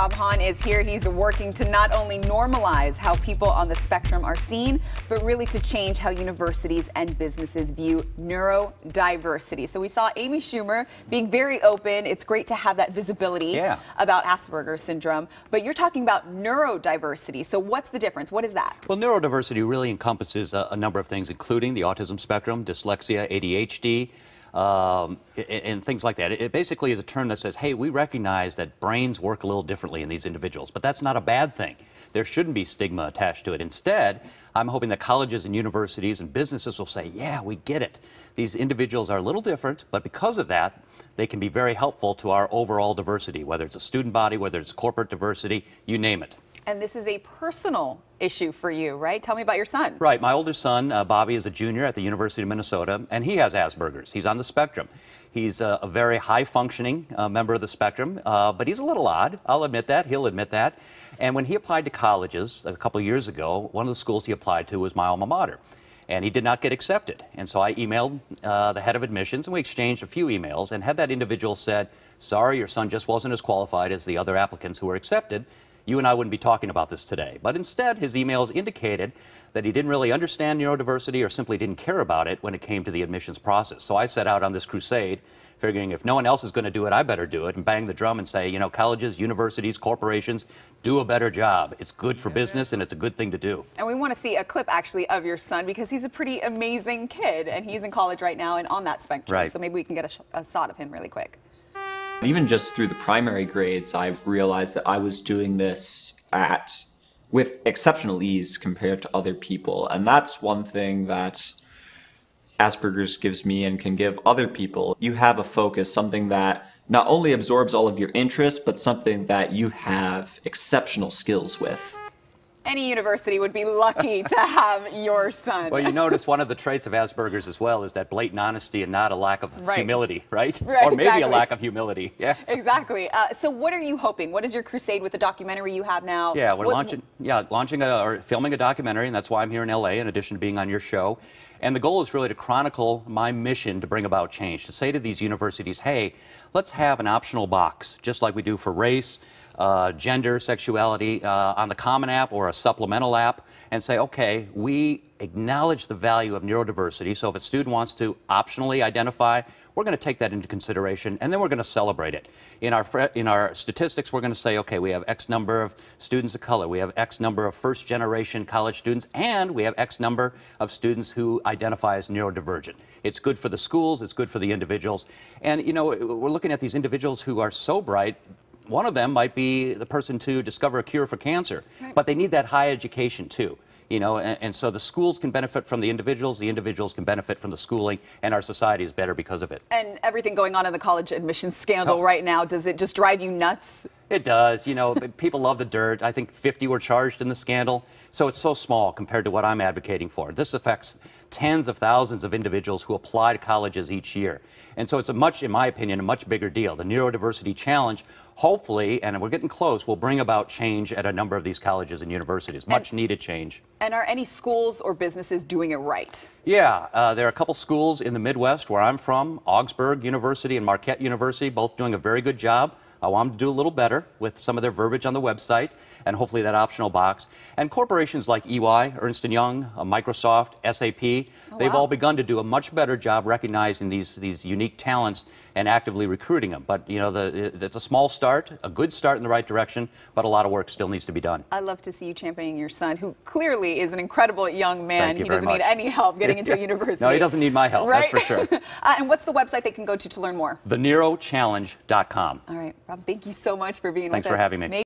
Rob Hahn is here. He's working to not only normalize how people on the spectrum are seen, but really to change how universities and businesses view neurodiversity. So we saw Amy Schumer being very open. It's great to have that visibility about Asperger's syndrome, but you're talking about neurodiversity. So what's the difference? What is that? Well, neurodiversity really encompasses a number of things, including the autism spectrum, dyslexia, ADHD, and things like that. It basically is a term that says, hey, we recognize that brains work a little differently in these individuals, but that's not a bad thing. There shouldn't be stigma attached to it. Instead, I'm hoping that colleges and universities and businesses will say, yeah, we get it. These individuals are a little different, but because of that, they can be very helpful to our overall diversity, whether it's a student body, whether it's corporate diversity, you name it. And this is a personal issue for you, right? Tell me about your son. Right. My oldest son, Bobby, is a junior at the University of Minnesota, and he has Asperger's. He's on the spectrum. He's a very high-functioning member of the spectrum, but he's a little odd. I'll admit that. He'll admit that. And when he applied to colleges a couple of years ago, one of the schools he applied to was my alma mater, and he did not get accepted. And so I emailed the head of admissions, and we exchanged a few emails, and had that individual said, sorry, your son just wasn't as qualified as the other applicants who were accepted, you and I wouldn't be talking about this today. But instead, his emails indicated that he didn't really understand neurodiversity or simply didn't care about it when it came to the admissions process. So I set out on this crusade, figuring if no one else is going to do it, I better do it, and bang the drum and say, you know, colleges, universities, corporations, do a better job. It's good for business, and it's a good thing to do. And we want to see a clip, actually, of your son, because he's a pretty amazing kid, and he's in college right now and on that spectrum. Right. So maybe we can get a shot of him really quick. Even just through the primary grades, I realized that I was doing this with exceptional ease compared to other people. And that's one thing that Asperger's gives me and can give other people. You have a focus, something that not only absorbs all of your interests, but something that you have exceptional skills with. Any university would be lucky to have your son. Well, you notice one of the traits of Asperger's as well is that blatant honesty and not a lack of humility, right? Right, or maybe a lack of humility. Yeah. Exactly. So what are you hoping? What is your crusade with the documentary you have now? Yeah, we're filming a documentary, and that's why I'm here in LA, in addition to being on your show. And the goal is really to chronicle my mission to bring about change, to say to these universities, hey, let's have an optional box, just like we do for race, gender, sexuality, on the Common App or a supplemental app, and say, okay, we acknowledge the value of neurodiversity, so if a student wants to optionally identify, we're going to take that into consideration, and then we're going to celebrate it. In our statistics, we're going to say, okay, we have X number of students of color, we have X number of first-generation college students, and we have X number of students who identify as neurodivergent. It's good for the schools, it's good for the individuals, and, you know, we're looking at these individuals who are so bright. One of them might be the person to discover a cure for cancer, but they need that high education too. You know, and so the schools can benefit from the individuals can benefit from the schooling, and our society is better because of it. And everything going on in the college admissions scandal right now, does it just drive you nuts? It does. You know, people love the dirt. I think 50 were charged in the scandal, so it's so small compared to what I'm advocating for. This affects tens of thousands of individuals who apply to colleges each year. And so it's in my opinion, a much bigger deal. The Neurodiversity Challenge, hopefully, and we're getting close, will bring about change at a number of these colleges and universities. Much needed change. And are any schools or businesses doing it right? Yeah, there are a couple schools in the Midwest where I'm from, Augsburg University and Marquette University, both doing a very good job. I want them to do a little better with some of their verbiage on the website, and hopefully that optional box. And corporations like EY, Ernst & Young, Microsoft, SAP, they've all begun to do a much better job recognizing these unique talents and actively recruiting them. But, you know, it's a small start, a good start in the right direction, but a lot of work still needs to be done. I love to see you championing your son, who clearly is an incredible young man. Thank you very much. He doesn't need any help getting into a university. No, he doesn't need my help, that's for sure. And what's the website they can go to learn more? TheNeuroChallenge.com. All right, Rob, thank you so much for being with us. Thanks for having me.